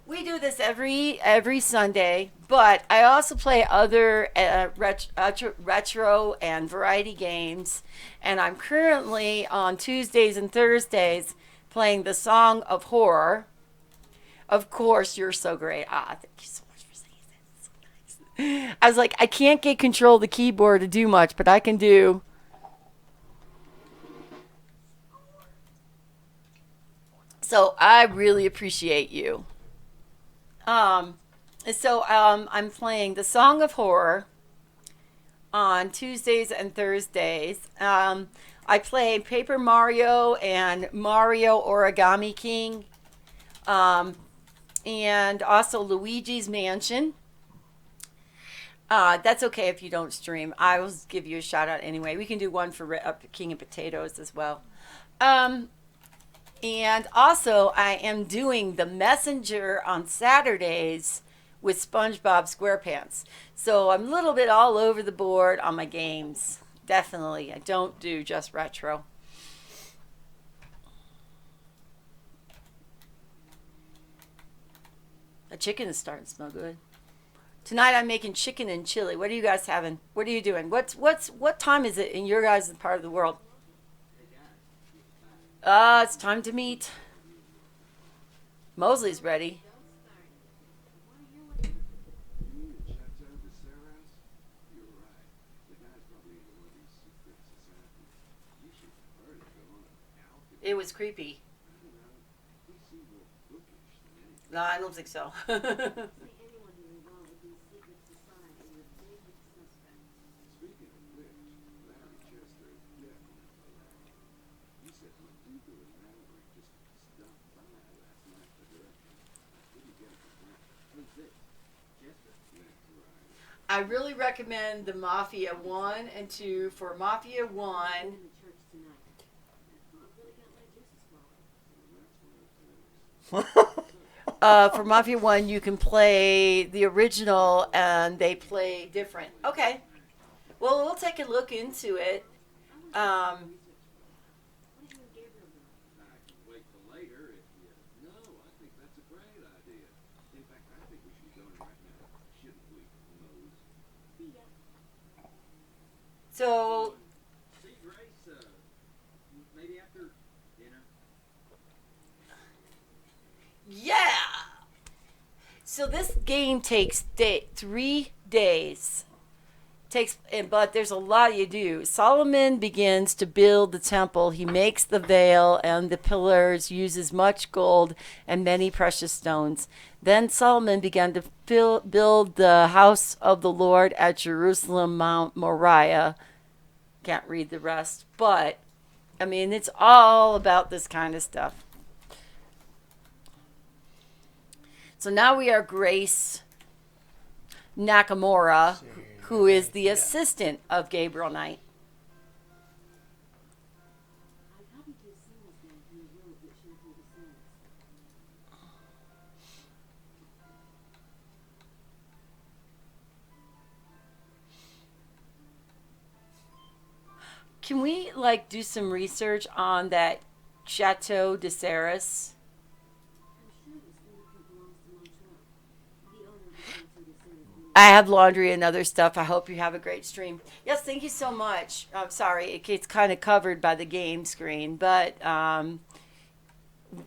We do this every Sunday, but I also play other retro and variety games, and I'm currently on Tuesdays and Thursdays playing the Song of Horror. Of course, you're so great. Thank you so much for saying that. So nice. I was like, I can't get control of the keyboard to do much, but I can do. So I really appreciate you. Um, I'm playing the Song of Horror on Tuesdays and Thursdays. I play Paper Mario and Mario Origami King, um, and also Luigi's Mansion. That's okay if you don't stream. I will give you a shout out anyway. We can do one for King of Potatoes as well. Um, and also, I am doing the Messenger on Saturdays with SpongeBob SquarePants. So I'm a little bit all over the board on my games. Definitely. I don't do just retro. The chicken is starting to smell good. Tonight I'm making chicken and chili. What are you guys having? What are you doing? What time is it in your guys' part of the world? It's time to meet. Mosley's ready. It was creepy. No, I don't think so. I really recommend the Mafia 1 and 2. For Mafia 1, you can play the original and they play different. Okay. Well, we'll take a look into it. Um, so, yeah. So this game takes 3 days. Takes, but there's a lot you do. Solomon begins to build the temple. He makes the veil and the pillars, uses much gold and many precious stones. Then Solomon began to build the house of the Lord at Jerusalem, Mount Moriah. Can't read the rest, but I mean, it's all about this kind of stuff. So now we are Grace Nakamura, who is the assistant of Gabriel Knight. Can we like do some research on that Chateau de Serres? I have laundry and other stuff. I hope you have a great stream. Yes, thank you so much. I'm sorry, it gets kind of covered by the game screen, but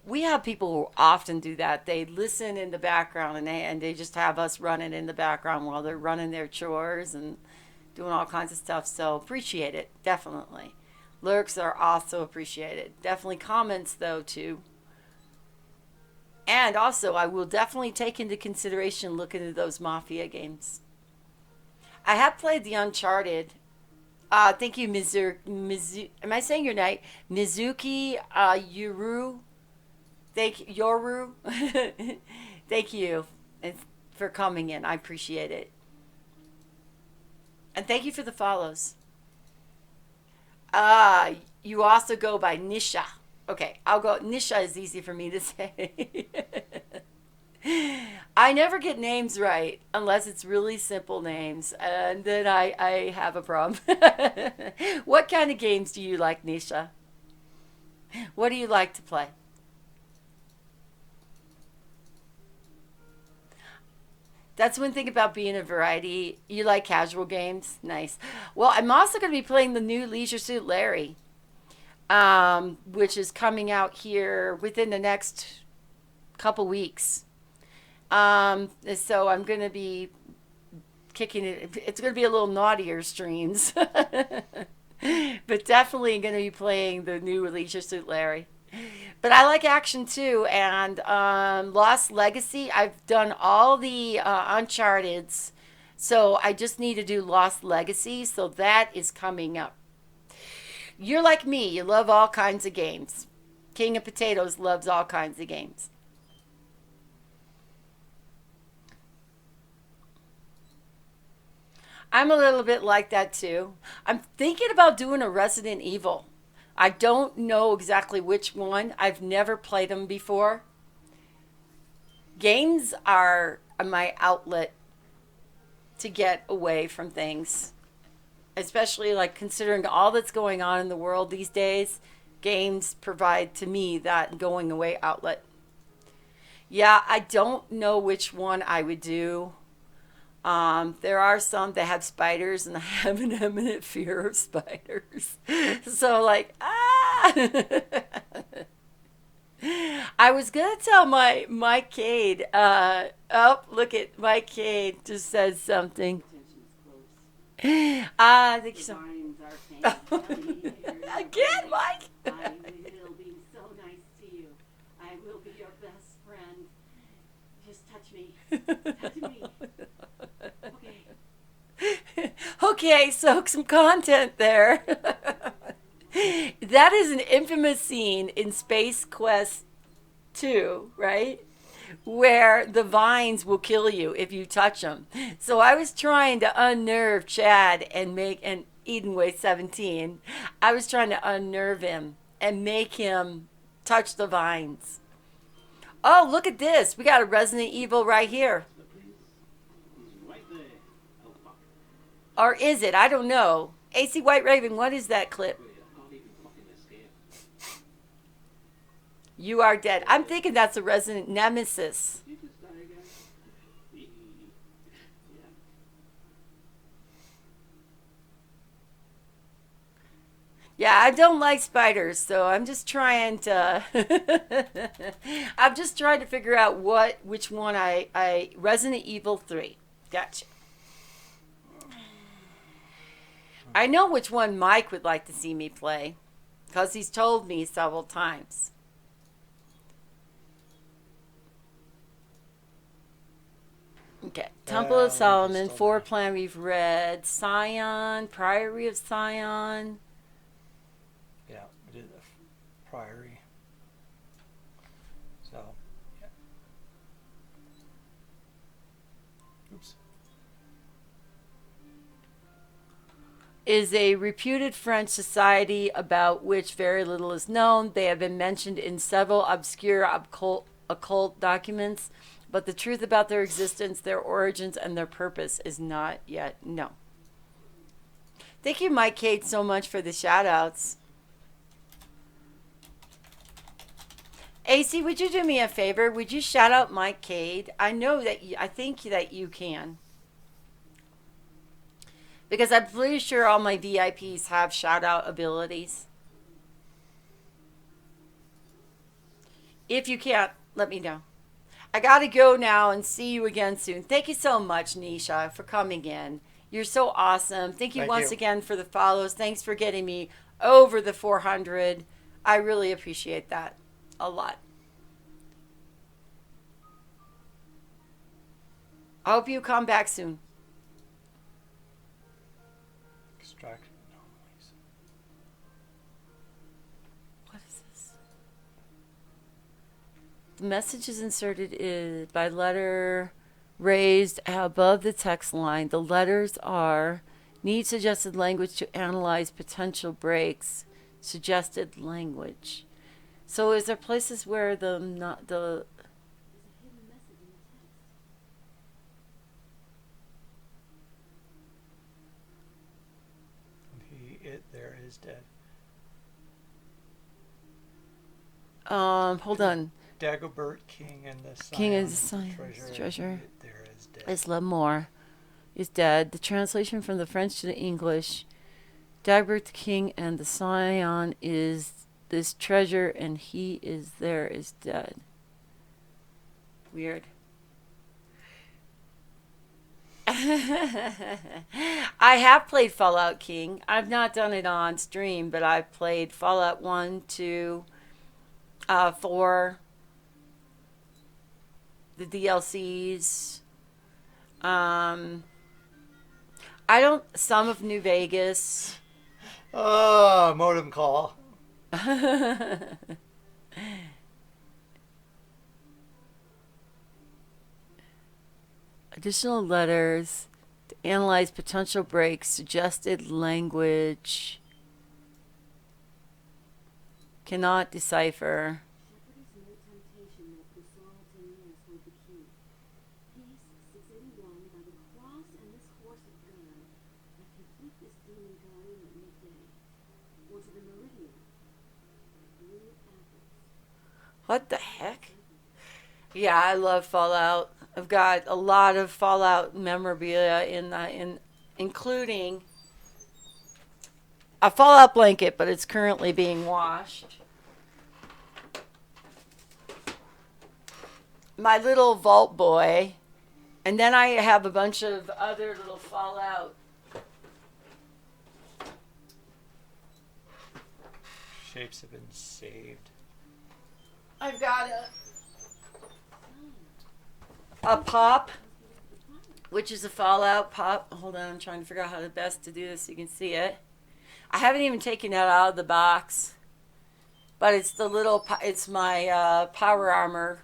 we have people who often do that. They listen in the background and they just have us running in the background while they're running their chores and doing all kinds of stuff. So appreciate it, definitely. Lurks are also appreciated. Definitely comments though too. And also, I will definitely take into consideration looking at those Mafia games. I have played the Uncharted. Thank you, am I saying your name? Mizuki Yuru. Yoru. Thank you for coming in. I appreciate it. And thank you for the follows. You also go by Nisha. Okay, I'll go. Nisha is easy for me to say. I never get names right unless it's really simple names, and then I have a problem. What kind of games do you like, Nisha? What do you like to play? That's one thing about being a variety. You like casual games? Nice. Well, I'm also going to be playing the new Leisure Suit Larry, which is coming out here within the next couple weeks. So I'm going to be kicking it. It's going to be a little naughtier streams, but definitely going to be playing the new Leisure Suit Larry. But I like action too, and Lost Legacy. I've done all the Uncharted's, so I just need to do Lost Legacy. So that is coming up. You're like me. You love all kinds of games. King of Potatoes loves all kinds of games. I'm a little bit like that too. I'm thinking about doing a Resident Evil. I don't know exactly which one. I've never played them before. Games are my outlet to get away from things, especially like considering all that's going on in the world these days. Games provide to me that going away outlet. Yeah, I don't know which one I would do. There are some that have spiders, and I have an eminent fear of spiders. So, like, I was gonna tell Mike Cade. Oh, look at Mike Cade just said something. Thank you so much. Again, Mike. I will be so nice to you. I will be your best friend. Just touch me. Touch me. Okay. Okay, so some content there. That is an infamous scene in Space Quest 2, right? Where the vines will kill you if you touch them. So I was trying to unnerve Chad and Edenway 17. I was trying to unnerve him and make him touch the vines. Oh, look at this. We got a Resident Evil right here. Or is it? I don't know. AC White Raven, what is that clip? You are dead. I'm thinking that's a Resident Nemesis. Yeah, I don't like spiders, so I'm just trying to I'm just trying to figure out which one I Resident Evil 3. Gotcha. I know which one Mike would like to see me play because he's told me several times. Okay, Temple of Solomon, Four Plan we've read, Scion, Priory of Scion. Yeah, we did the Priory. So, yeah. Oops. Is a reputed French society about which very little is known. They have been mentioned in several obscure occult documents, but the truth about their existence, their origins, and their purpose is not yet known. Thank you, Mike Cade, so much for the shout-outs. AC, would you do me a favor? Would you shout out Mike Cade? I know that I think that you can. Because I'm pretty sure all my VIPs have shout-out abilities. If you can't, let me know. I got to go now and see you again soon. Thank you so much, Nisha, for coming in. You're so awesome. Thank you once again for the follows. Thanks for getting me over the 400. I really appreciate that a lot. I hope you come back soon. Extract anomalies. What is this? The message is inserted by letter raised above the text line. The letters are need suggested language to analyze potential breaks. Suggested language. So is there places where the There is dead. hold on. Dagobert, King and the King is the Science Treasure. There is is dead. Isla Moore is dead. The translation from the French to the English. Dagbert the king and the scion is this treasure, and he is there is dead. Weird. I have played Fallout King. I've not done it on stream, but I've played Fallout 1, 2, 4, the DLCs. Some of New Vegas. Oh, modem call. Additional letters to analyze potential breaks, suggested language. Cannot decipher. What the heck? Yeah, I love Fallout. I've got a lot of Fallout memorabilia including a Fallout blanket, but it's currently being washed. My little Vault Boy, and then I have a bunch of other little Fallout. Shapes have been saved. I've got a pop, which is a Fallout pop. Hold on, I'm trying to figure out how the best to do this so you can see it. I haven't even taken that out of the box, but it's the little, it's my power armor.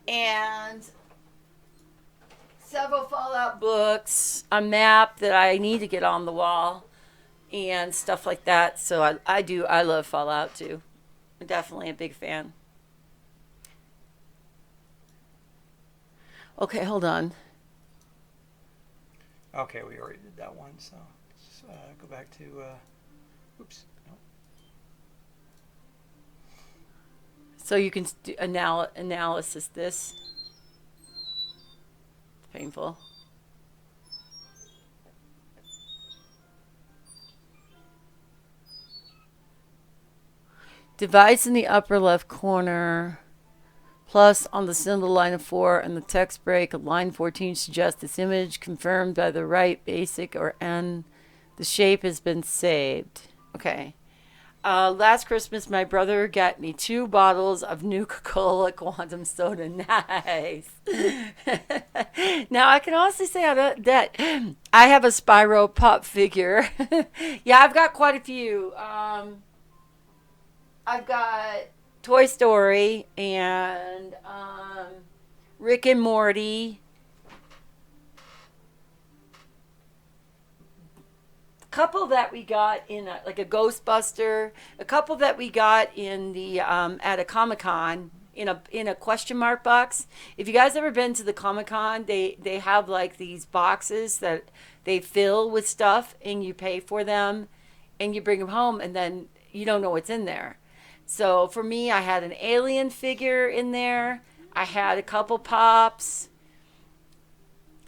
And several Fallout books, a map that I need to get on the wall, and stuff like that. So I love Fallout too. I'm definitely a big fan. Okay, hold on. Okay, we already did that one, so let's go back to. Oops. No. So you can do analysis this. It's painful. Device in the upper left corner. Plus on the symbol line of 4 and the text break of line 14 suggests this image confirmed by the right basic or N. The shape has been saved. Okay. Last Christmas, my brother got me 2 bottles of Nuka-Cola Quantum Soda. Nice. Now, I can honestly say that I have a Spyro pop figure. Yeah, I've got quite a few. I've got Toy Story and Rick and Morty. Couple that we got in like a Ghostbuster, a couple that we got in the at a Comic-Con in a question mark box. If you guys ever been to the Comic-Con, they have like these boxes that they fill with stuff and you pay for them and you bring them home and then you don't know what's in there. So for me, I had an alien figure in there. I had a couple pops.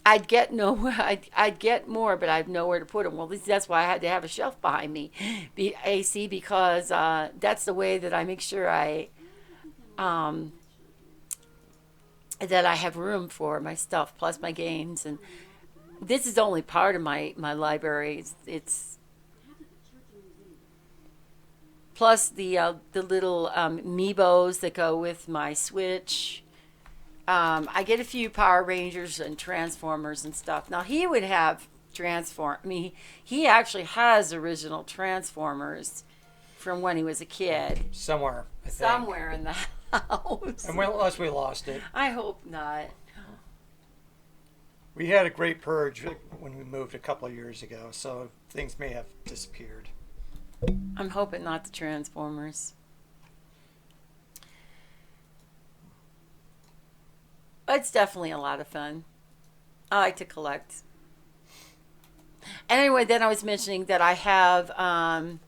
I'd get more, but I have nowhere to put them. Well, that's why I had to have a shelf behind me, AC, because that's the way that I make sure that I have room for my stuff, plus my games. And this is only part of my library. It's plus the little amiibos that go with my Switch. I get a few Power Rangers and Transformers and stuff. Now he would have he actually has original Transformers from when he was a kid. Somewhere, I think. Somewhere in the house. Unless we lost it. I hope not. We had a great purge when we moved a couple of years ago, so things may have disappeared. I'm hoping not the Transformers. It's definitely a lot of fun. I like to collect. Anyway, then I was mentioning that I have a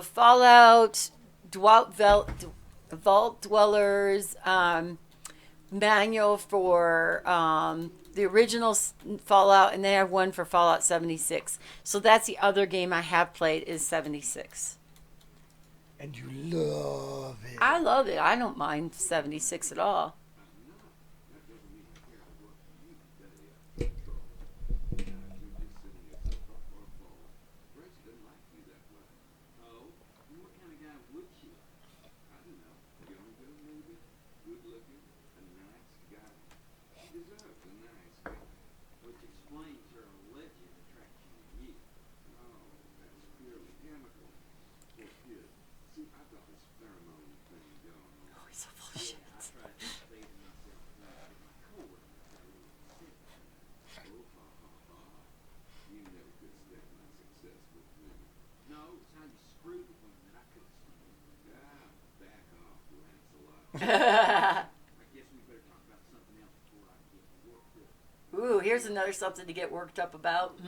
Fallout Vault Dwellers manual for the original Fallout, and then I have one for Fallout 76. So that's the other game I have played is 76. And you love it. I love it. I don't mind 76 at all. Oh, he's so full of shit. Ooh, here's another something to get worked up about.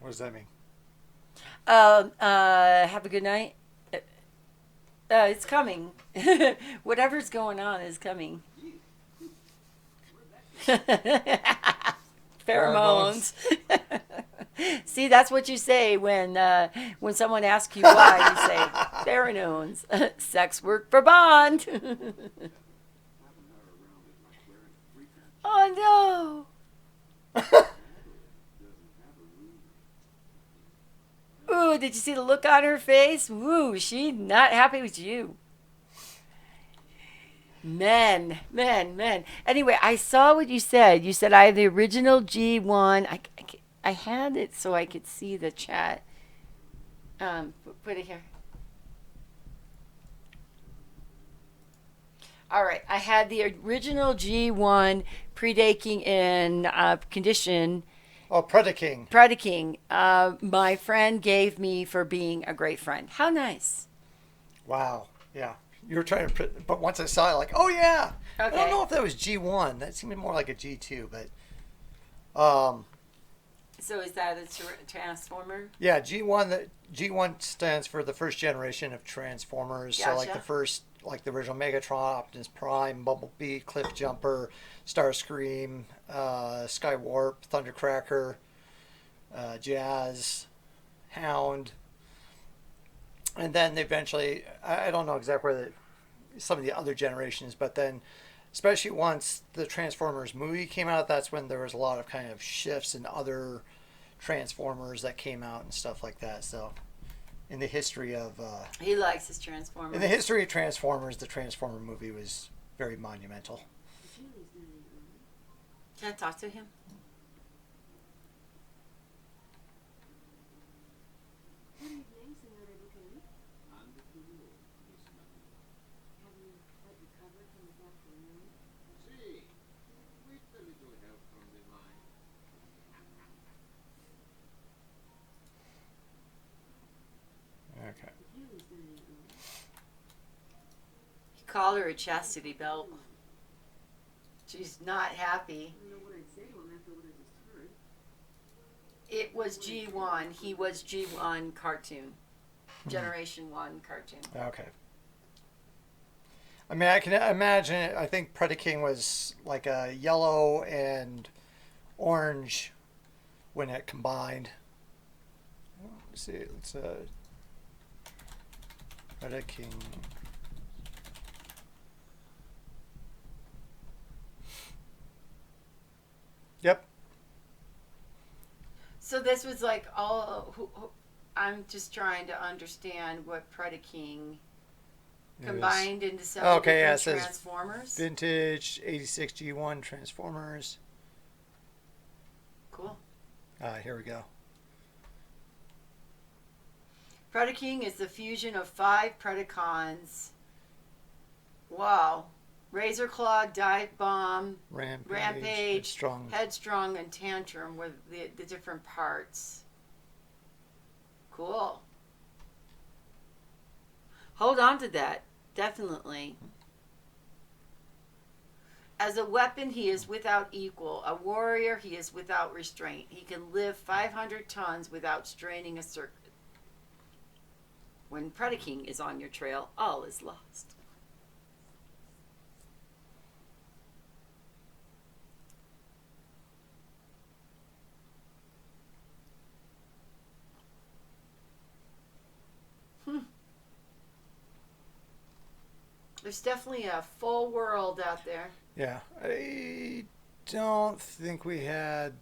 What does that mean? Have a good night. It's coming. Whatever's going on is coming. Pheromones. See, that's what you say when someone asks you why. You say pheromones. Sex work for Bond. Oh no. Ooh, did you see the look on her face? Woo, she not happy with you. Men. Anyway, I saw what you said. You said I have the original G1. I had it so I could see the chat. Put it here. All right, I had the original G1 predating in condition. Oh, Predaking. Predaking. My friend gave me for being a great friend. How nice. Wow. Yeah. You were trying to, but once I saw it, like, oh yeah. Okay. I don't know if that was G1. That seemed more like a G2, but. So is that a transformer? Yeah, G1. G1 stands for the first generation of Transformers. Gotcha. So like the first, like the original Megatron, Optimus Prime, Bumblebee, Cliffjumper, Starscream, Skywarp, Thundercracker, Jazz, Hound, and then eventually, I don't know exactly where some of the other generations, but then, especially once the Transformers movie came out, that's when there was a lot of kind of shifts in other Transformers that came out and stuff like that. So, in the history of He likes his Transformers. in the history of Transformers, the Transformer movie was very monumental. Can I talk to him? Okay. He called her a chastity belt. She's not happy. It was G1. He was G1 cartoon. Generation 1 cartoon. Okay. I mean, I can imagine it. I think Predaking was like a yellow and orange when it combined. Let's see. It's Predaking. Yep. So this was like all. I'm just trying to understand what Predaking combined into some Okay, yeah, it different says Transformers. Vintage 86 G1 Transformers. Cool. Here we go. Predaking is the fusion of 5 Predacons. Wow. Razor Claw, Dive Bomb, Rampage, Headstrong, and Tantrum were the different parts. Cool. Hold on to that. Definitely. As a weapon, he is without equal. A warrior, he is without restraint. He can live 500 tons without straining a circuit. When Predaking is on your trail, all is lost. There's definitely a full world out there. Yeah, I don't think we had.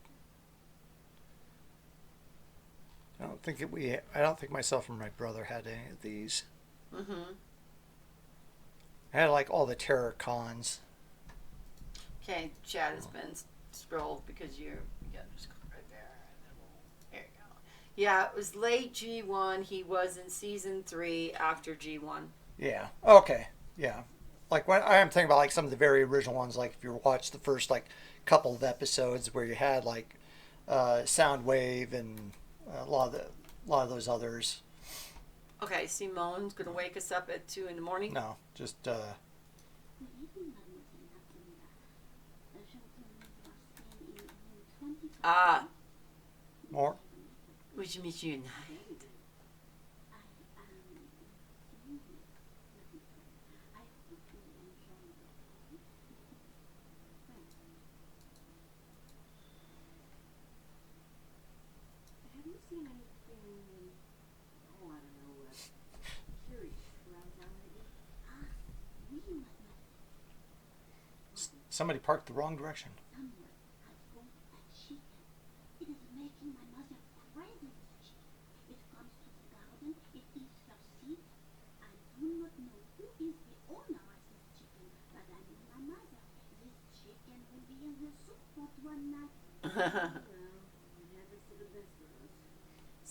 I don't think myself and my brother had any of these. Mm-hmm. I had like all the terror cons. Okay, chat has been scrolled because you got just right there. There you go. Yeah, it was late G1. He was in season 3 after G1. Yeah. Okay. Yeah. Like when I am thinking about like some of the very original ones, like if you watch the first like couple of episodes where you had like Soundwave and a lot of those others. Okay, Simone's gonna wake us up at 2 in the morning. No, just more. Would you meet you tonight? Somebody parked the wrong direction.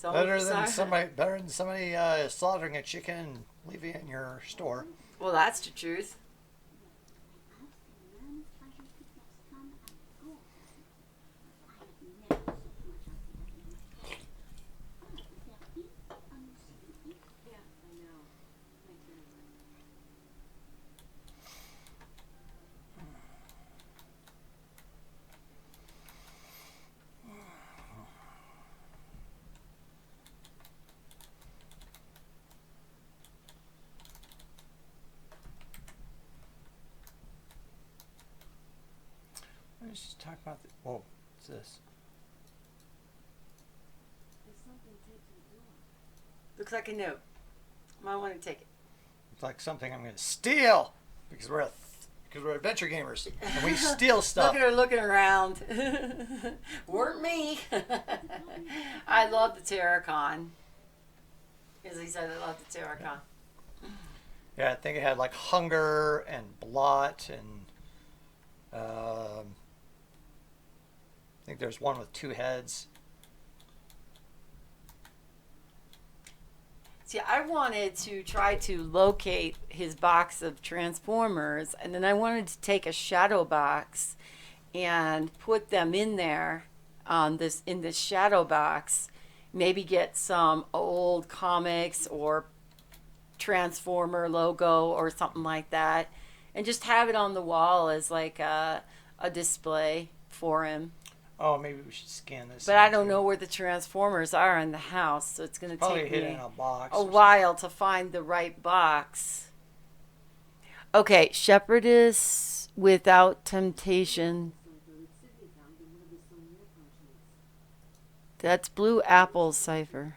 Better than somebody slaughtering a chicken and leaving it in your store. Well, that's the truth. Let's just talk about the. Whoa, what's this? Looks like a note. Might want to take it. It's like something I'm going to steal because we're adventure gamers and we steal stuff. Look at her looking around. Weren't me. I love the Terracon. As he said, I love the Terracon. Yeah, I think it had like hunger and blot and I think there's one with 2 heads. See, I wanted to try to locate his box of Transformers, and then I wanted to take a shadow box and put them in there in this shadow box. Maybe get some old comics or Transformer logo or something like that, and just have it on the wall as like a display for him. Oh, maybe we should scan this. But I don't know where the Transformers are in the house, so it's going to take me me in a box a while to find the right box. Okay, Shepherdess Without Temptation. That's Blue Apple's cipher.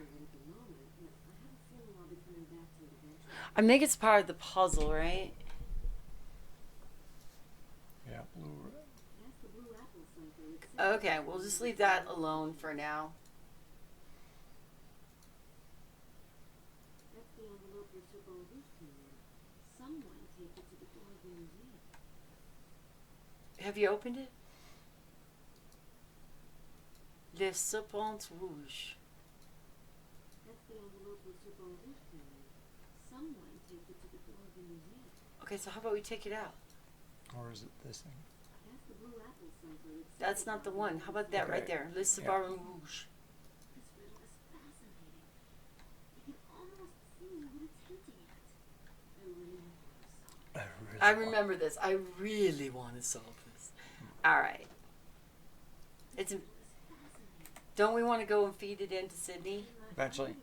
I think it's part of the puzzle, right? Yeah, blue. Okay, we'll just leave that alone for now. Have you opened it? Les Serpents Rouges. Okay, so how about we take it out? Or is it this thing? That's not the one. How about that Okay. right there? Le Savoir Rouge. I remember this. I really want to solve this. All right. It's. Don't we want to go and feed it into Sydney? Eventually.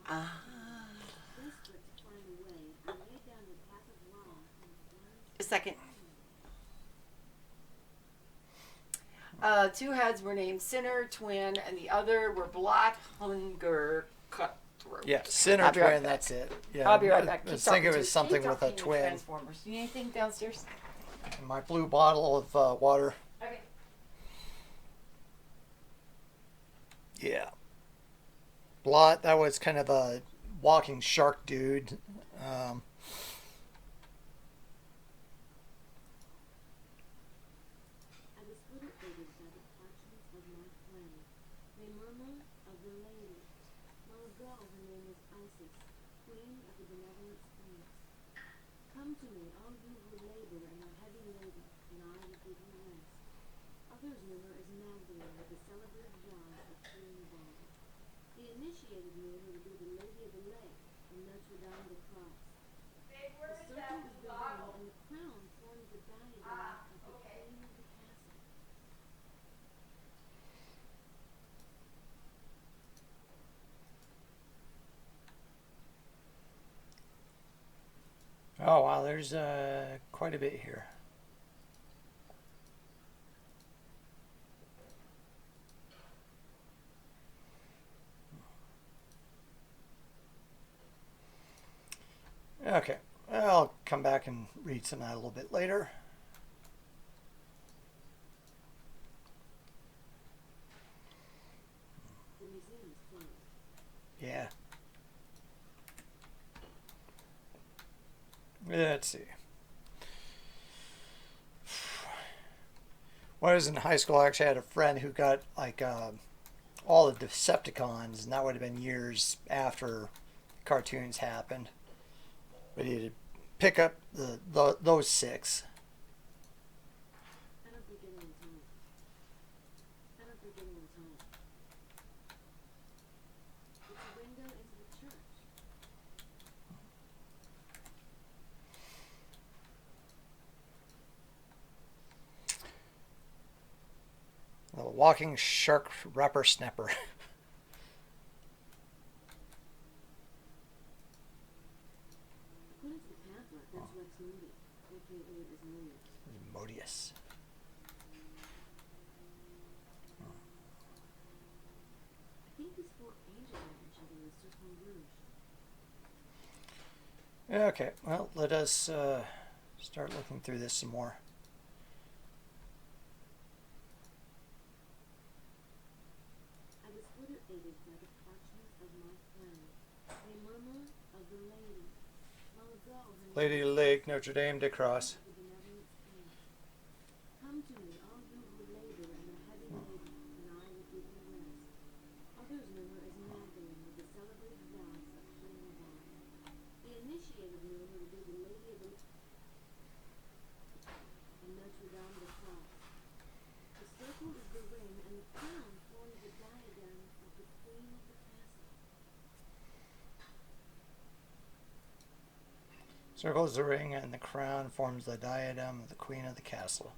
Ah. A second. Two heads were named Sinner, Twin, and the other were Blot, Hunger, Cutthroat. Yeah, Sinner I'll be right Twin, back. that's it. Yeah, I'll be right back. I was thinking it was something with a twin. Transformers. You need anything downstairs? My blue bottle of water. Okay. Yeah. Blot, that was kind of a walking shark dude. Oh, wow, there's quite a bit here. Okay, I'll come back and read some of that a little bit later. Yeah. Let's see. When I was in high school, I actually had a friend who got like all the Decepticons, and that would have been years after cartoons happened. But he had to pick up those six. The walking shark rapper snapper. Modius. Okay, well, let us start looking through this some more. Lady Lake, Notre Dame de Cross. Circle is the ring, and the crown forms the diadem of the queen of the castle.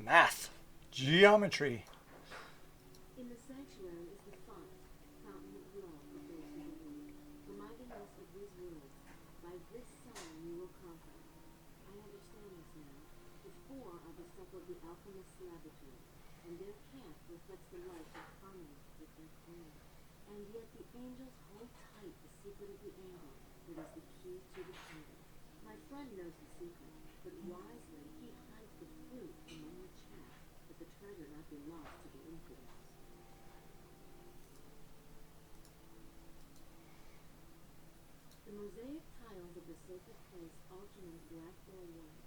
Math. Geometry. and their camp reflects the light of harmony with their queen. And yet the angels hold tight the secret of the angle that is the key to the kingdom. My friend knows the secret, but wisely he hides the fruit among the chaff, that the treasure not be lost to the infidels. The mosaic tiles of the sacred place alternate black or white,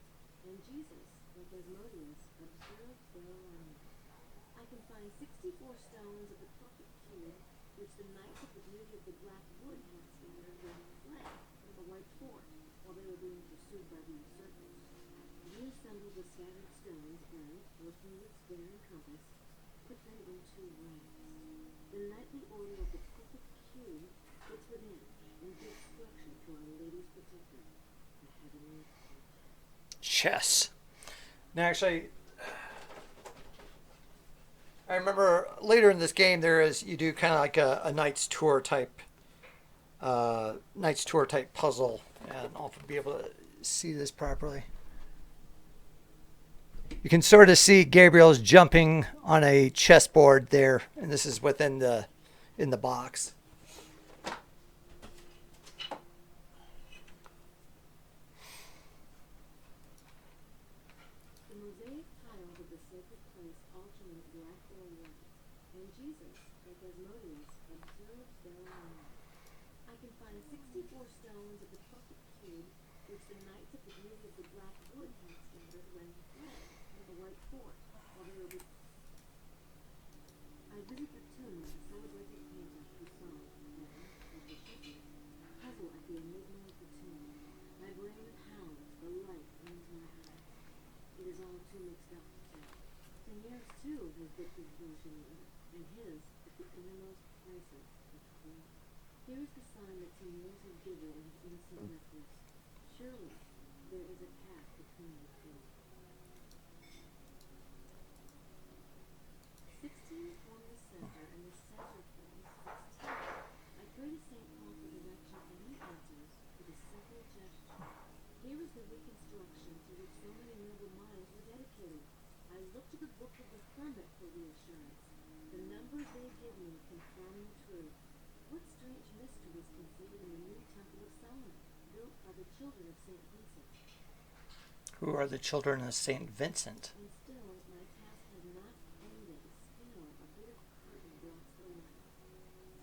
and Jesus, like Asmodeus, observed their alignment. I can find 64 stones of the perfect cube, which the knights of the beauty of the black wood had scattered when fled from the white fort, while they were being pursued by the usurpers. We assembled the scattered stones and, working with spear and compass, put them into ranks. The knightly order of the perfect cube fits within and gives structure to Our Lady's protector, the heavenly Chess. Now, actually, I remember later in this game you do kind of like a Knight's Tour type puzzle, and I'll be able to see this properly. You can sort of see Gabriel's jumping on a chessboard there, and this is in the box. The mosaic tiles of the sacred place alternate black or white, and Jesus, like Asmodeus, observed their alignment. I can find 64 stones of the perfect cube, which the knights of the beauty of the black wood had scattered when fled from the white fort, while they were I visit the tomb of the celebrated painter Poussin, and, like the shepherd, puzzle at the enigma of the tomb. My brain pounds, the light burns my eyes. It is all too mixed up to tell. Teniers, too, has dipped his brush in the earth, and his at the innermost places of clay. Here is the sign that Teniers has given in his innocent necklace. Surely there is a path between the two. 16 form the center, and the center forms 16. I pray to St. Paul for direction, and he answers with a simple gesture. Here is the reconstruction to which so many noble minds were dedicated. I look to the book of the hermit for reassurance. The numbers they give me confirm the truth. What strange mystery is concealed in the new temple of Solomon, built by the children of St. Vincent? Who are the children of St. Vincent? And still, my task has not ended. Still, a bit of curtain blocks the light.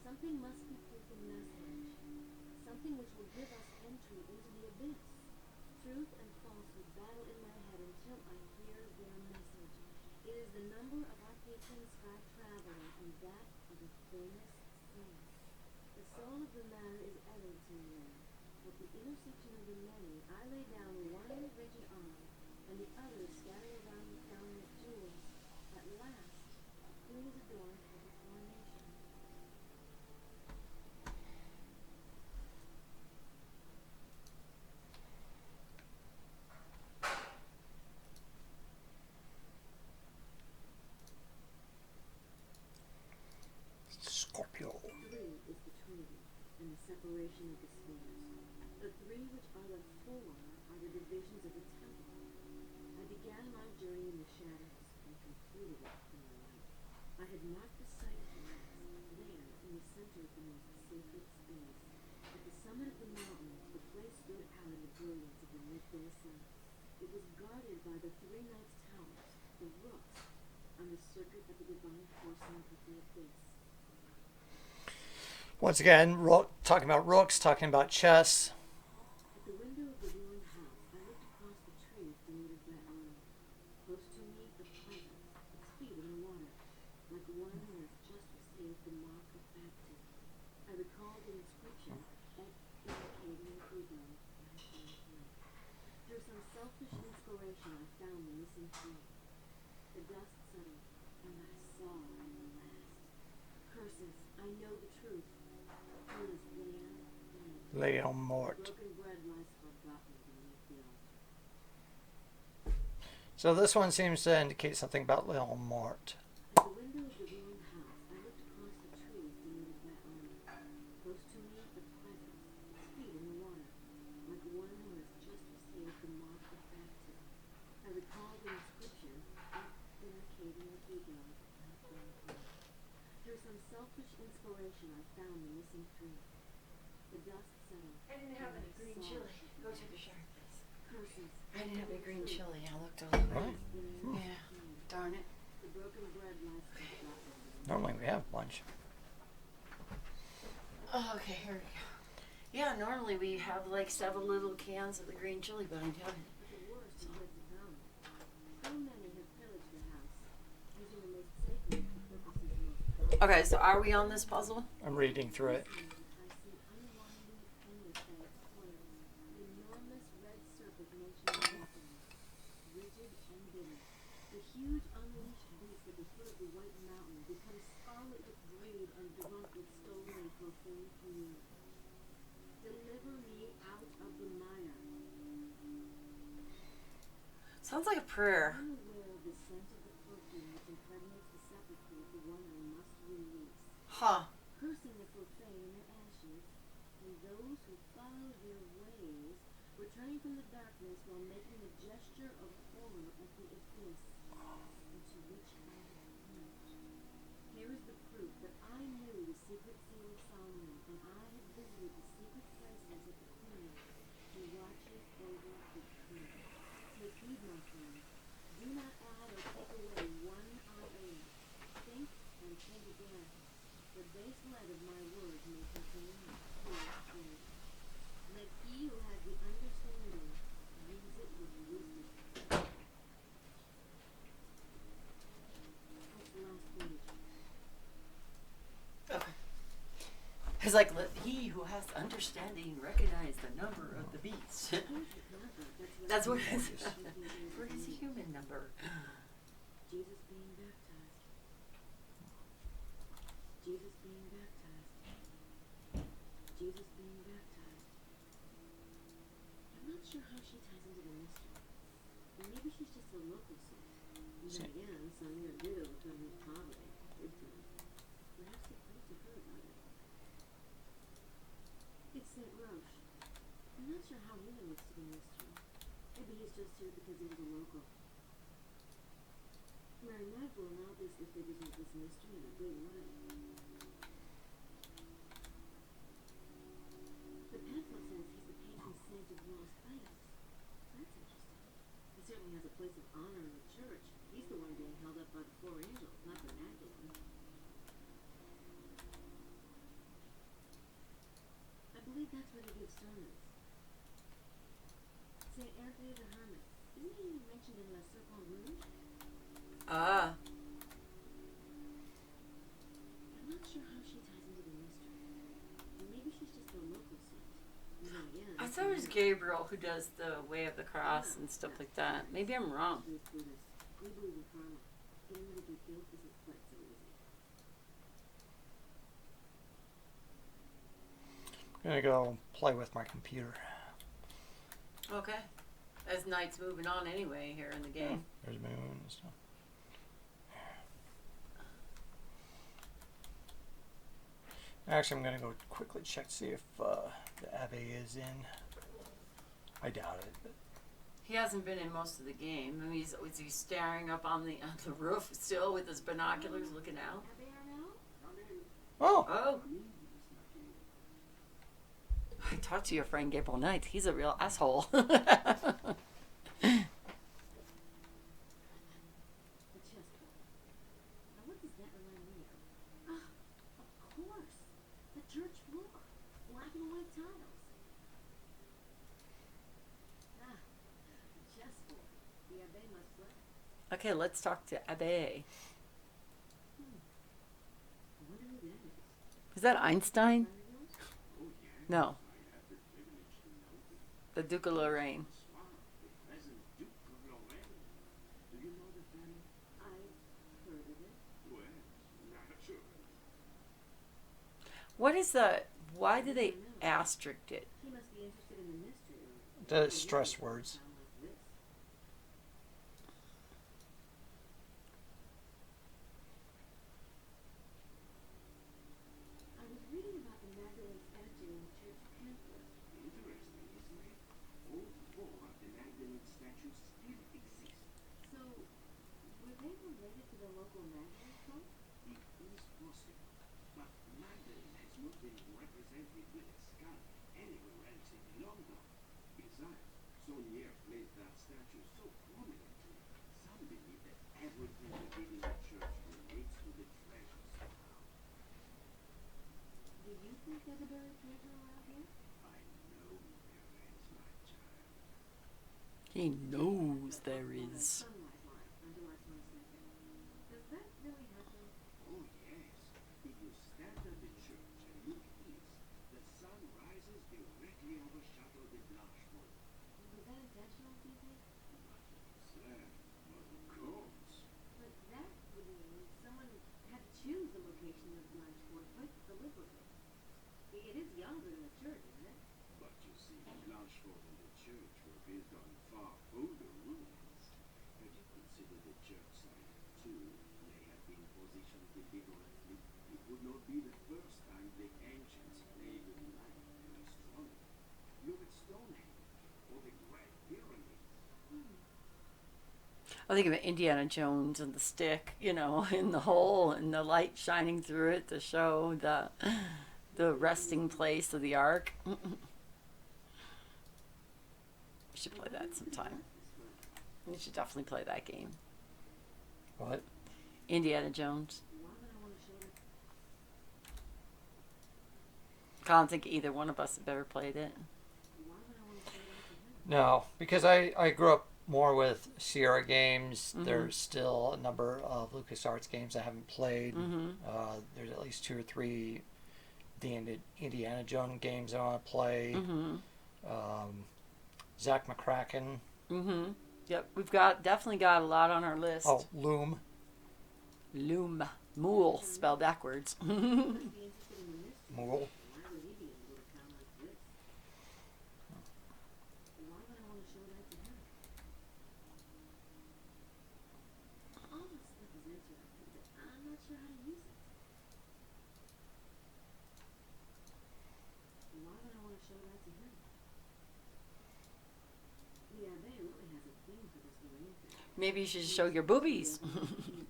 Something must be proof of message. Something which will give us entry into the abyss. Truth and falsehood battle in my head until I hear their message. It is the number of our patron sky traveler and that of a famous saint. The soul of the matter is ever too rare. At the intersection of the many, I lay down one rigid arm, and the others scatter around the crown like jewels. At last, the queen is adorned for the coronation. Scorpio. 3 is the Trinity, and the separation of the spheres. The 3 which are the 4 are the divisions of the temple. I began my journey in the shadows and completed it in the light. I had marked the site of rest, there, in the center of the most sacred space. At the summit of the mountain, the place stood out in the brilliance of the midday sun. It was guarded by the 3 knights' towers, the rooks, on the circuit of the divine porcelain of the abyss. Once again, talking about rooks, talking about chess. At the window of the ruined house, I looked across the trees denuded by honor. Close to me, the python, its feet in the water, like one who has just received the mark of baptism. I recalled the inscription, et indicating ego, my son's life. Through some selfish inspiration, I found the missing key. The dust settled, and I saw at the last. Curses, I know the truth. He is there, dead. Leon Mort. Broken bread lies forgotten beneath the altar. So this one seems to indicate something about Leon Mort. At the window of the ruined house, I looked across the trees denuded by honor. Close to me, the presence, its feet in the water, like one who has just received the mark of baptism. I recalled the inscription, et indicating ego, From selfish inspiration, I found the missing tree. The dust settled. I didn't have any green chili. Go take a shower, please. Curses. I didn't have any green chili. I looked all over. Right. Yeah. Darn it. The broken bread lies forgotten. Normally we have lunch. Oh, okay, here we go. Yeah, normally we have like several little cans of the green chili, but I don't. But the worst is yet to come. So many have pillaged the house, using the most sacred for purposes most Okay, so are we on this puzzle? I'm reading through it. I see unwinding endless at its coils, the enormous red serpent mentioned in Bethany, rigid and bitter. The huge unleashed beast at the foot of the white mountain becomes scarlet with greed and drunk with stolen and profane communion. Deliver me out of the mire. Sounds like a prayer. I'm aware of the scent of the perfume which impregnates the sepulchre of the one I must release. Huh. Cursing the profane in their ashes, and those who follow their ways, returning from the darkness while making a gesture of horror at the abyss into which I have plunged. Here is the proof that I knew the secret seal of Solomon, and I have visited the secret places of the Queen, who watches over the king. Take heed, my friend. Do not add or take away one iota. Think and think again. The base lead of my words may contain the pure truth. Let he who has the understanding use it with wisdom. That's the last page. Okay. It's like, let he who has understanding recognize the number of the beast. Here's the convert. That's what it is. Jesus Where is the human number? Jesus being baptized. Jesus being baptized. Jesus being baptized. I'm not sure how she ties into the mystery. Or maybe she's just a local saint. And then again, some near widow because of poverty. Big time. Perhaps he prayed to her about it. It's Saint Roche. I'm not sure how he relates to the mystery. Maybe he's just here because he was a local. Mary Magdalene obviously figures into this mystery in a big way. The pamphlet says he's the patron saint of lost items. That's interesting. He certainly has a place of honor in the church. He's the one being held up by the four angels, not the Magdalene. I believe that's where they give sermons. Saint Anthony the Hermit. Isn't he mentioned in La Serpent Rouge? Ah. I'm not sure how she ties into the mystery. Or maybe she's just a local saint. And then again, I thought it was Gabriel who does the Way of the Cross and stuff like that. Maybe I'm wrong. We believe in karma. Getting rid of your guilt isn't quite so easy. I'm gonna go play with my computer. Okay. As night's moving on anyway here in the game. There's moon and stuff. Actually, I'm gonna go quickly check to see if the Abbe is in. I doubt it. But He hasn't been in most of the game. I mean, is he staring up on the roof still with his binoculars looking out? oh, Oh. I talked to your friend Gabriel Knight. He's a real asshole. The chessboard. Now what does that remind me of? Ah, of course. The church floor. Black and white tiles. Ah, the chessboard. The Abbe must play. Okay, let's talk to Abbe. I wonder who that is. Is that Einstein? Friend of yours? No. The Duke of Lorraine. I've heard of it. What is the... Why do they asterisk it? He must be interested in the mystery. the stress words. Sound like this. I was reading about the Magdalene statue in the church pamphlet. Interesting, isn't it? All four of the Magdalene statues still exist. So, were they related to the local Magdalene cult? It is possible. been represented with a skull anywhere else in London. Besides, Saunier placed that statue so prominently, some believe that everything they did in the church relates to the treasure somehow. Do you think there's a buried treasure around here? I know there is, my child. He knows there is. Sunlight line under our sun's naked. Does that really happen? Oh, yes. If you stand at the church and look east, the sun rises directly overshadow the Blanche Moon. Was that intentional, do you think? Sad, but of course. But that would mean someone had to choose the location of Blanche Fort quite deliberately. It is younger than the church, isn't it? But you see, Blanchefort and the church were built on far older ruins. Had you considered the church site too may have been positioned deliberately, it would not be the first time the ancients played with light and astronomy. Look at Stonehenge or the Great Pyramids. I think of Indiana Jones and the stick, you know, in the hole and the light shining through it to show the resting place of the ark. We should play that sometime. We should definitely play that game. What? Indiana Jones. Why would I want to show that? I don't think either one of us have ever played it. Why would I want to show that to him? No, because I grew up more with Sierra games. There's still a number of LucasArts games I haven't played. There's at least 2 or 3 the Indiana Jones games I want to play. Zach McCracken. Yep, we've definitely got a lot on our list. Oh, Loom. Loom. Mool, spelled backwards. I'd be interested in the mystery. Mool. Why would he be in a little town like this? Why would I want to show that to him? All this stuff is interesting, but I'm not sure how to use it. Why would I want to show that to him? Yeah, they really has a thing for this Lorraine thing. Maybe you should show your boobies.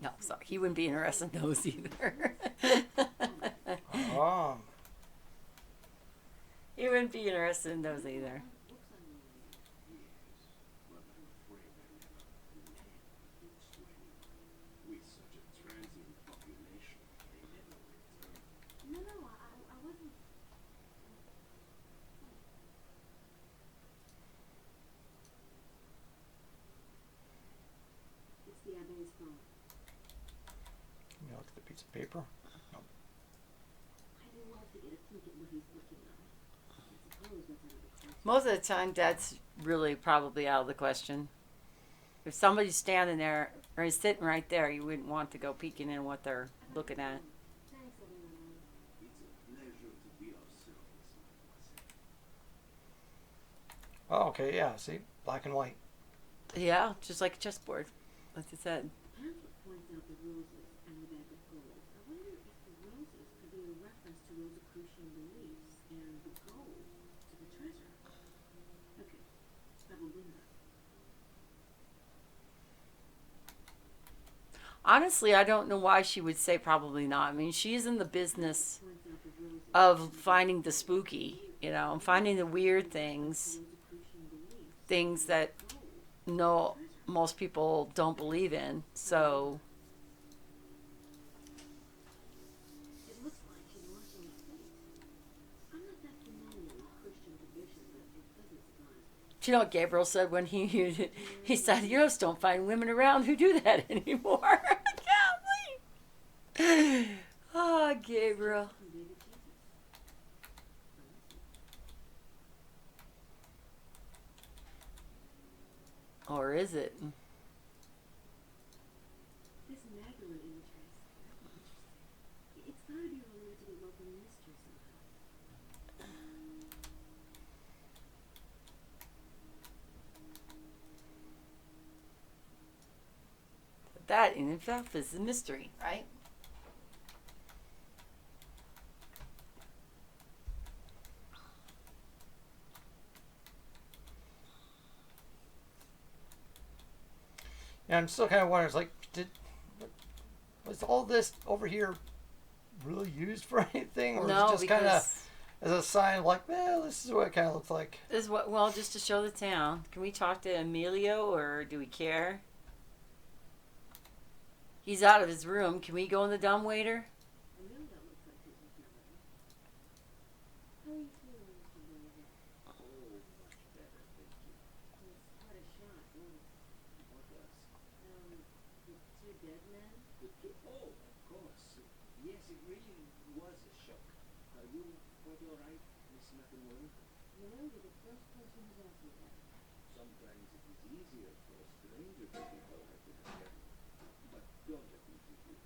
No, sorry, he wouldn't be interested in those either. Oh. He wouldn't be interested in those either. Looks like Lorraine. Yes, but I'm afraid I never met books to anyone. With such a transient population, they never return. No, I wasn't. It's the Abbe's phone. Let me look at the piece of paper. I'd love to get a peek at what he's looking at. I suppose that's another question. Most of the time, that's really probably out of the question. If somebody's standing there or is sitting right there, you wouldn't want to go peeking in what they're looking at. Thanks, everyone. It's a pleasure to be of service, mademoiselle. Oh, okay, yeah, see? Black and white. Yeah, just like a chessboard, like I said. Pamphlet points out the roses and the bag of gold. I wonder if the roses could be a reference to Rosicrucian beliefs and the gold to the treasure. Okay, probably not. Honestly, I don't know why she would say probably not. I mean, she's in the business Points out the roses of finding the spooky, you know, finding the weird things, Rosicrucian beliefs. things that no most people don't believe in. So It looks like she's marking a fate. I'm not that familiar with Christian tradition, but it doesn't surprise me. do you know what Gabriel said when he said, "You just don't find women around who do that anymore." Golly. Oh, Gabriel. From David Jesus. Or is it? This Magdalene image is very interesting. It's gotta be related to the local mystery somehow. That in itself is a mystery, right? Yeah, I'm still kind of wondering, it's like, was all this over here really used for anything, or No, was it just kind of because as a sign of like, well, this is what it kind of looks like? this is what. Well, just to show the town. Can we talk to Emilio, or do we care? He's out of his room. Can we go in the dumbwaiter? Emilio looks like he's looking around. How are you feeling, Mr. Blazer? Oh, much better, thank you. It's quite a shock, wasn't it? What was? The two dead men? Oh, of course. Yes, it really was a shock. Are you quite all right, Miss McEnroe? You know, you're the first person who's asked me that. Sometimes it is easier for a stranger to be polite than a friend. But don't let me keep you.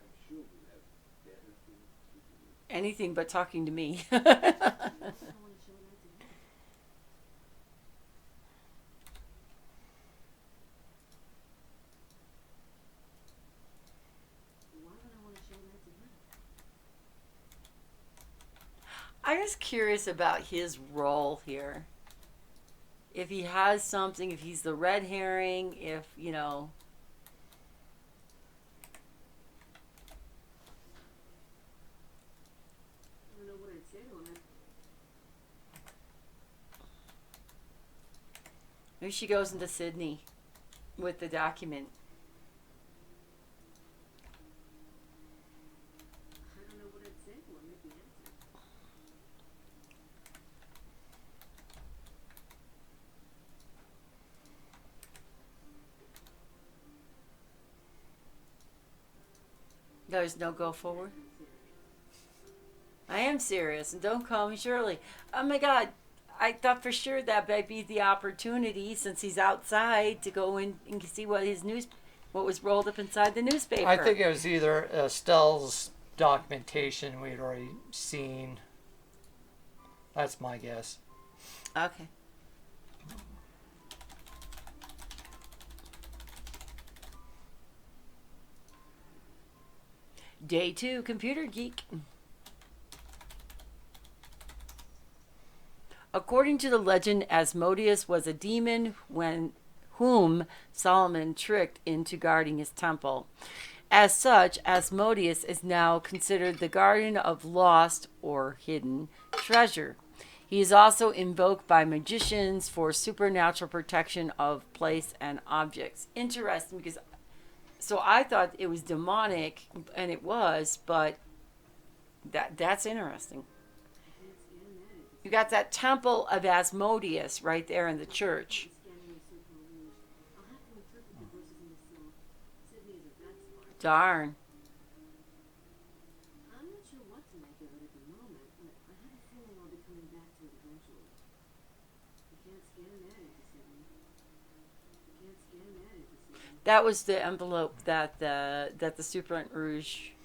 I'm sure we'll have better things to do. Anything but talking to me. I want to show that to him. Why would I want to show that to him? I'm just curious about his role here. If he has something, if he's the red herring, if, you know. I don't know what I'd say to him. Maybe she goes into Sydney with the document. I don't know what I'd say to him if he answered. There's no go forward. I am serious, and don't call me Shirley. Oh my God, I thought for sure that might be the opportunity, since he's outside, to go in and see what what was rolled up inside the newspaper. I think it was either Estelle's documentation we had already seen. That's my guess. Okay. Day 2, Computer Geek. According to the legend, Asmodeus was a demon whom Solomon tricked into guarding his temple. As such, Asmodeus is now considered the guardian of lost or hidden treasure. He is also invoked by magicians for supernatural protection of place and objects. Interesting, because so I thought it was demonic, and it was, but that's interesting. You got that temple of Asmodeus right there in the church. I'll have to interpret the verses myself. Sydney isn't that smart. Darn. I'm not sure what to make of it at the moment, but I have a feeling I'll be coming back to it eventually. You can't scan that into Sydney. You can't scan that into Sydney. That was the envelope that the Super Rouge.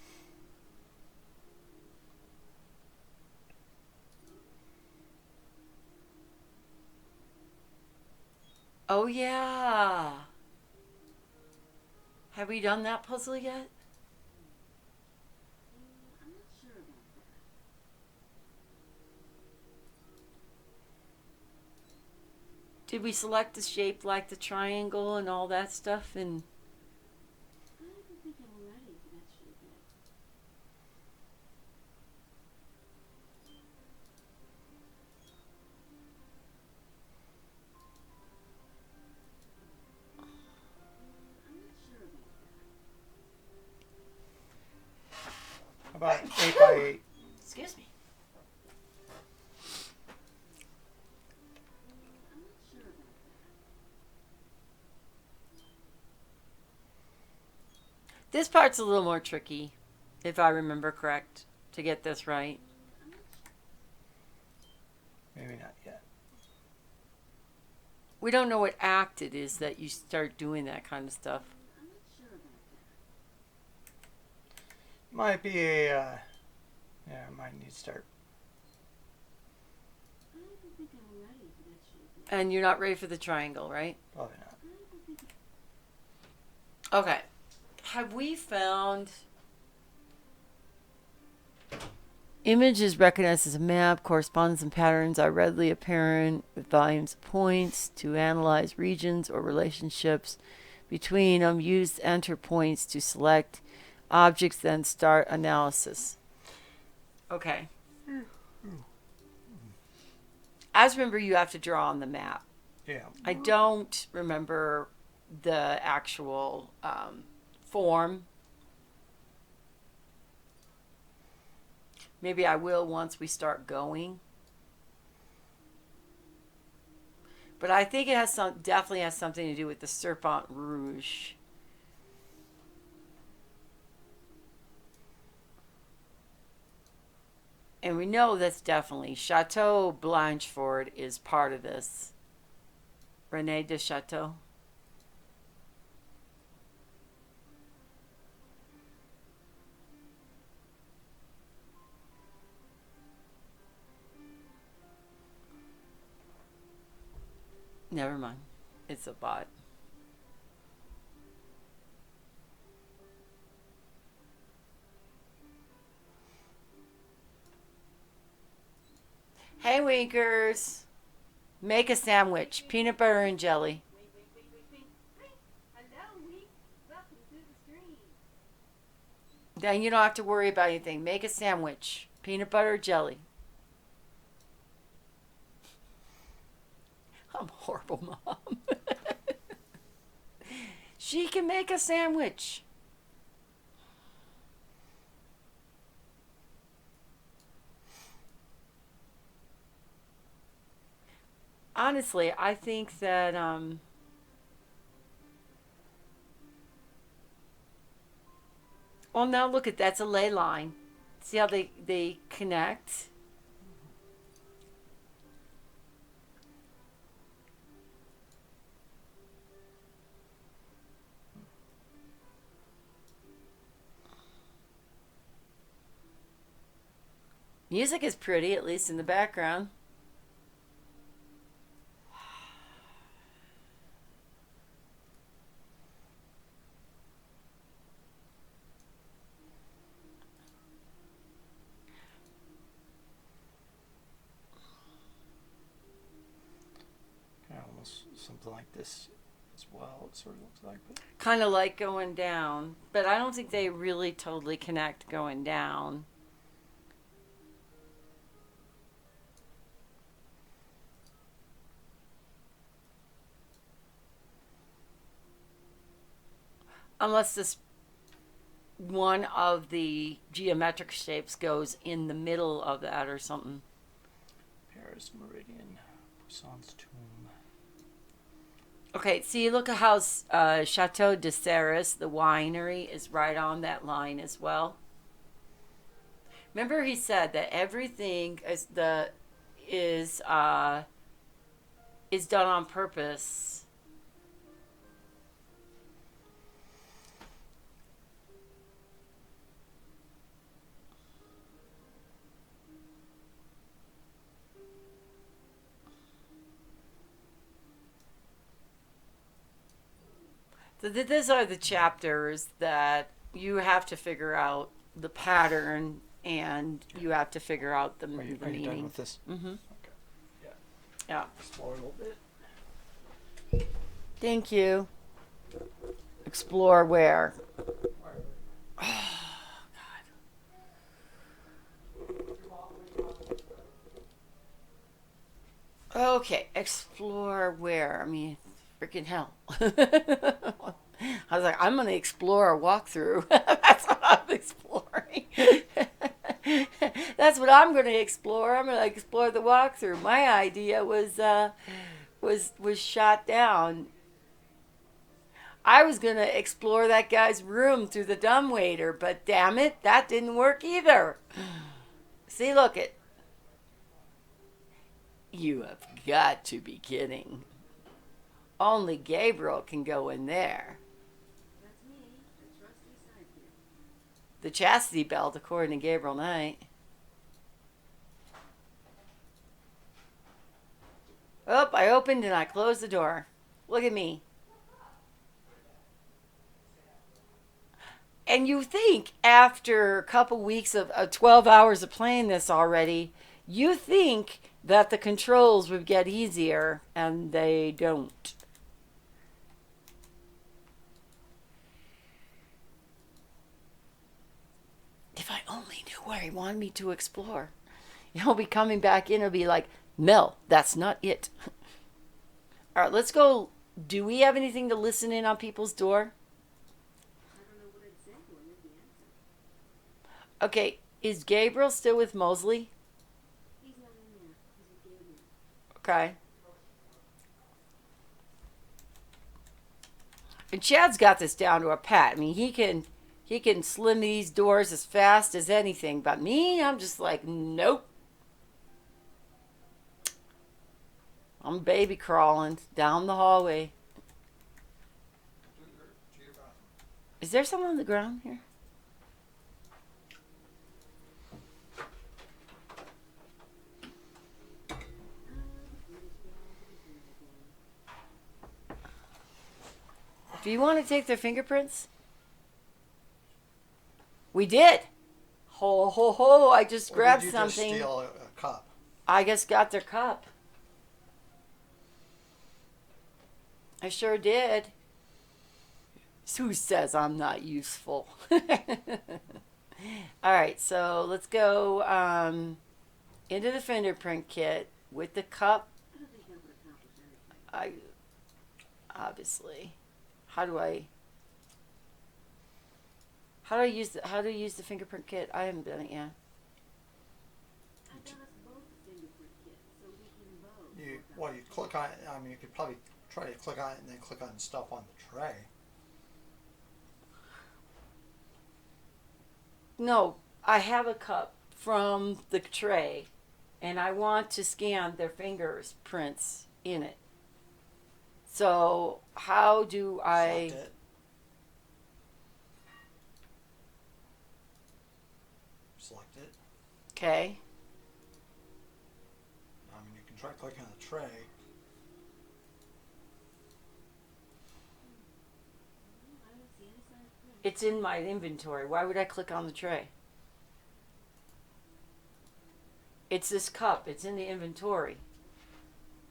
Oh yeah. Have we done that puzzle yet? I'm not sure about that. Did we select the shape like the triangle and all that stuff? And I don't think I'm ready for that shape yet. I'm not sure about that. About 8x8. excuse me. I'm not sure about that. This part's a little more tricky, if I remember correct, to get this right. I'm not sure. Maybe not yet. We don't know what act it is that you start doing that kind of stuff. I'm not sure about that. Might be a. Might need to start. I don't think I'm ready for that shape yet. And you're not ready for the triangle, right? Probably not. I don't think Okay. Have we found... Image is recognized as a map. Correspondence and patterns are readily apparent with volumes of points. To analyze regions or relationships between them, use enter points to select objects, then start analysis. Okay. I just remember you have to draw on the map. Yeah. I don't remember the actual form. Maybe I will once we start going. But I think it has definitely has something to do with the Serpent Rouge. And we know that's definitely Chateau Blanchefort is part of this. Rene de Chateau. Never mind. It's a bot. Hey, Winkers. Make a sandwich. Peanut butter and jelly. Hello, Wink. Welcome to the stream. Then you don't have to worry about anything. Make a sandwich. Peanut butter, jelly. I'm a horrible mom. She can make a sandwich. Honestly, I think that well, now look at that's a ley line. See how they connect? Music is pretty, at least in the background. Yeah, almost something like this as well. It sort of looks like. But Kind of like going down, but I don't think they really totally connect going down. Unless this one of the geometric shapes goes in the middle of that or something. Paris Meridian, Poisson's Tomb. Okay, see, look at how Chateau de Serres, the winery, is right on that line as well. Remember, he said that everything is done on purpose. So these are the chapters that you have to figure out the pattern, and you have to figure out the Are you meaning. done with this? Mm-hmm. Okay. Yeah. Yeah. Explore a little bit. Thank you. Explore where? Okay, explore where? I mean, freaking hell. I was like, I'm going to explore a walkthrough. That's what I'm exploring. That's what I'm going to explore. I'm going to explore the walkthrough. My idea was shot down. I was going to explore that guy's room through the dumbwaiter, but damn it, that didn't work either. See, look it. You have got to be kidding. Only Gabriel can go in there. That's me, the trusty sidekick. The chastity belt, according to Gabriel Knight. Oh, I opened and I closed the door. Look at me. And you think after a couple weeks of 12 hours of playing this already, you think that the controls would get easier, and they don't. If I only knew where he wanted me to explore. He'll be coming back in and be like, Mel, that's not it. All right, let's go. Do we have anything to listen in on people's door? I don't know what I'd say to him if he answered. Okay, is Gabriel still with Mosley? He's not in there. He's with Gabriel. Okay. And Chad's got this down to a pat. I mean, he can slim these doors as fast as anything. But me, I'm just like, nope. I'm baby crawling down the hallway. Is there someone on the ground here? Do you want to take their fingerprints? We did. Ho, ho, ho. I just grabbed did you something. Just steal a cup? I just got their cup. I sure did. Who says I'm not useful? All right, so let's go into the fingerprint kit with the cup. I don't think that would accomplish anything. Obviously. How do I use the fingerprint kit? I haven't done it yet. I got us both a fingerprint kit, so we can both. You click on it. I mean, you could probably try to click on it and then click on stuff on the tray. No, I have a cup from the tray, and I want to scan their fingerprints in it. So how do I? Select it. Select it. Okay. I mean, you can try clicking on the tray. I don't see any sign of print. It's in my inventory. Why would I click on the tray? It's this cup. It's in the inventory.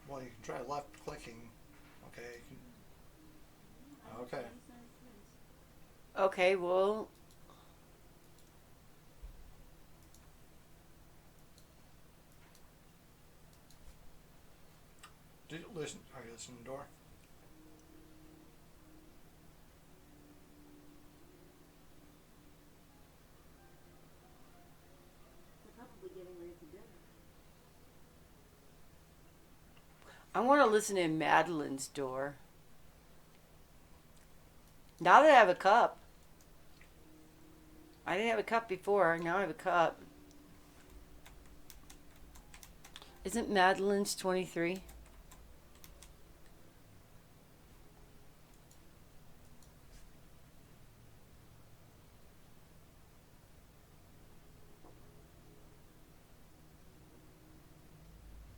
Well, you can try left clicking. Okay. I don't Okay. see any sign of print. Okay, well. Did you listen? Are you listening to the door? They're probably getting ready for dinner. I want to listen in Madeline's door. Now that I have a cup. I didn't have a cup before. Now I have a cup. Isn't Madeline's 23?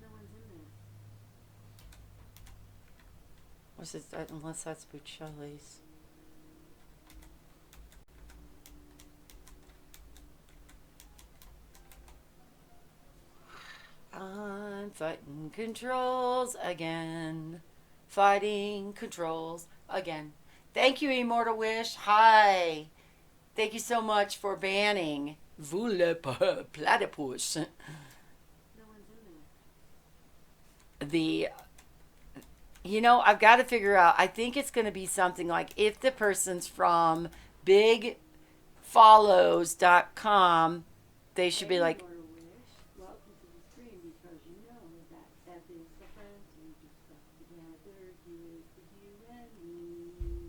No one's in there. What's this? Unless that's Buccelli's. I'm fighting controls again. Fighting controls again. Thank you, Immortal Wish. Hi. Thank you so much for banning Vule Platypus. No one's in there. I've got to figure out. I think it's going to be something like if the person's from bigfollows.com, they should be like, Immortal Wish, welcome to the stream because you know that F is the friend who just stuck together. Q is the you and me.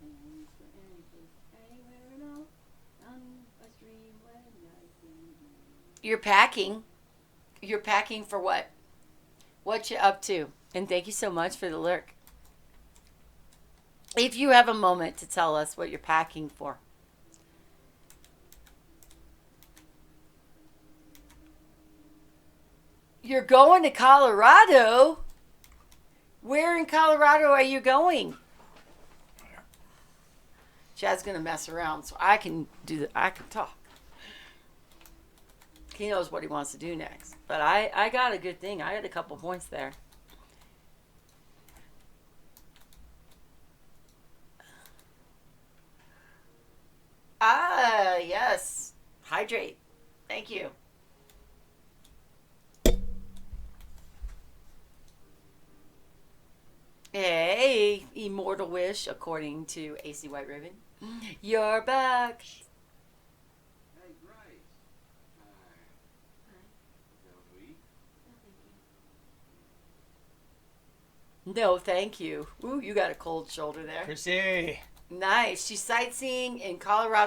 And for any place, anywhere and all. On a stream when I sing. you're packing. You're packing for what? What you up to? And thank you so much for the lurk. If you have a moment to tell us what you're packing for. You're going to Colorado? Where in Colorado are you going? Chad's gonna mess around so I can talk. He knows what he wants to do next. But I got a good thing. I got a couple points there. Ah, yes. Hydrate. immortal wish, according to AC White Ribbon. You're back. Hey, Grace. Hi. Hi. Don't we? No, thank you. No, thank you. Ooh, you got a cold shoulder there. Chrissy. Nice. She's sightseeing in Colorado